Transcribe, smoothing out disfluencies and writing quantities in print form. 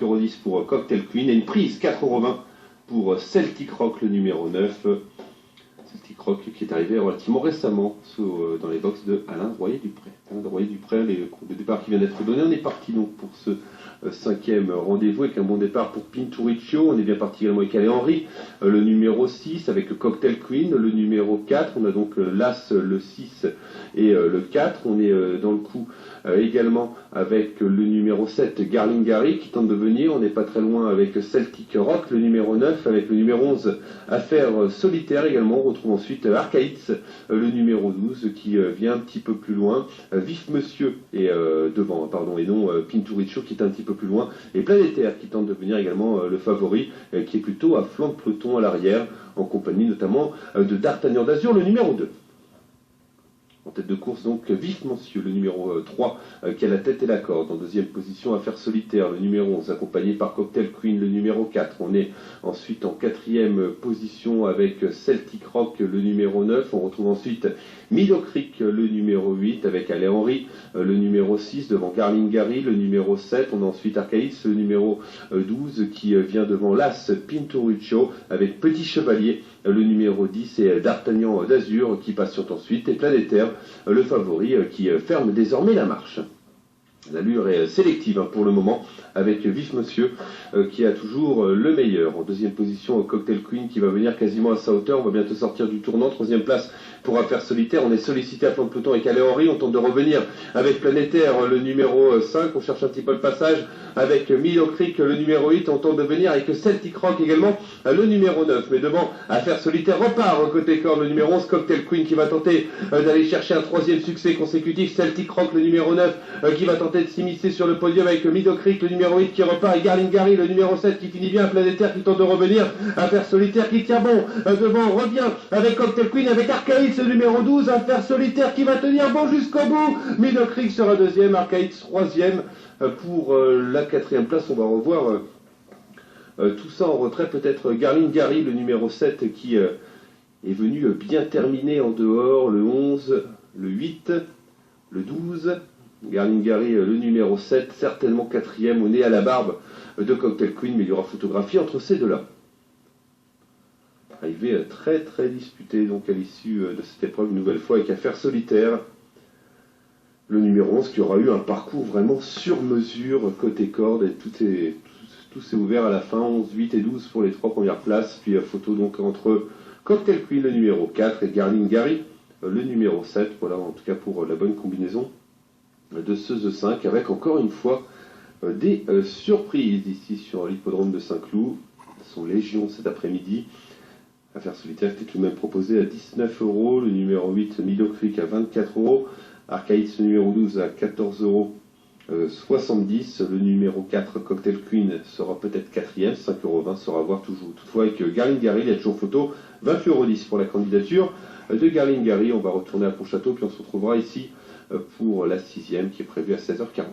10 pour Cocktail Queen et une prise 4,20 € pour Celtic Rock, le numéro 9. Celtic Rock qui est arrivé relativement récemment dans les box de Alain Royer-Dupré. Alain Royer-Dupré, le départ qui vient d'être donné, on est parti donc pour ce cinquième rendez-vous avec un bon départ pour Pinturicchio. On est bien parti également avec Alain Henry, le numéro 6 avec Cocktail Queen, le numéro 4. On a donc l'As, le 6 et le 4. On est dans le coup également avec le numéro 7 Garlingari qui tente de venir. On n'est pas très loin avec Celtic Rock, le numéro 9, avec le numéro 11 Affaire Solitaire également. On retrouve ensuite Archaïs, le numéro 12 qui vient un petit peu plus loin. Vif Monsieur est devant, pardon, et non Pinturicchio qui est un petit peu plus loin. Et Planétaire qui tente de venir également le favori qui est plutôt à flanc de peloton à l'arrière en compagnie notamment de D'Artagnan d'Azur, le numéro 2. En tête de course, donc, Vif Monsieur, le numéro 3, qui a la tête et la corde. En deuxième position, Affaire Solitaire, le numéro 11, accompagné par Cocktail Queen, le numéro 4. On est ensuite en quatrième position avec Celtic Rock, le numéro 9. On retrouve ensuite Meadow Creek, le numéro 8, avec Alain Henry, le numéro 6, devant Garlingari, le numéro 7. On a ensuite Archaïs, le numéro 12, qui vient devant l'As Pinturicchio, avec Petit Chevalier, le numéro 10, et D'Artagnan d'Azur, qui patiente ensuite, et Planétaire, le favori qui ferme désormais la marche. L'allure est sélective pour le moment, avec Vif Monsieur qui a toujours le meilleur. En deuxième position, Cocktail Queen qui va venir quasiment à sa hauteur. On va bientôt sortir du tournant. Troisième place pour Affaire Solitaire. On est sollicité à flanc de peloton avec Alain Henry. On tente de revenir avec Planétaire, le numéro 5. On cherche un petit peu le passage avec Meadow Creek, le numéro 8. On tente de venir avec Celtic Rock également, le numéro 9. Mais devant, Affaire Solitaire repart côté corde, le numéro 11. Cocktail Queen qui va tenter d'aller chercher un troisième succès consécutif. Celtic Rock, le numéro 9, qui va tenter de s'immiscer sur le podium avec Meadow Creek, le numéro 8 qui repart, et Garlingari, le numéro 7 qui finit bien, Planétaire qui tente de revenir, Affaire Solitaire qui tient bon, devant revient avec Cocktail Queen, avec Archaïs, le numéro 12, Affaire Solitaire qui va tenir bon jusqu'au bout. Meadow Creek sera deuxième, Archaïs troisième. Pour la quatrième place, on va revoir tout ça en retrait, peut-être Garlingari, le numéro 7 qui est venu bien terminer en dehors, le 11, le 8, le 12, Garlingari, le numéro 7, certainement quatrième au nez à la barbe de Cocktail Queen, mais il y aura photographie entre ces deux-là. Arrivé très très disputé donc à l'issue de cette épreuve, une nouvelle fois avec Affaire Solitaire, le numéro 11 qui aura eu un parcours vraiment sur mesure côté corde, et tout s'est ouvert à la fin, 11, 8 et 12 pour les trois premières places, puis photo donc entre Cocktail Queen, le numéro 4, et Garlingari, le numéro 7, voilà en tout cas pour la bonne combinaison de ce The 5, avec encore une fois des surprises ici sur l'hippodrome de Saint-Cloud. Son légion cet après-midi. Affaire Solitaire qui était tout de même proposé à 19 €, le numéro 8 Meadow Creek à 24 €, Archaïs le numéro 12 à 14,70 €, le numéro 4 Cocktail Queen sera peut-être quatrième, 5,20 € sera à voir toujours. Toutefois avec Garlingari, il y a toujours photo, 28,10 € pour la candidature de Garlingari. On va retourner à Pontchâteau, puis on se retrouvera ici pour la 6e qui est prévue à 16h40.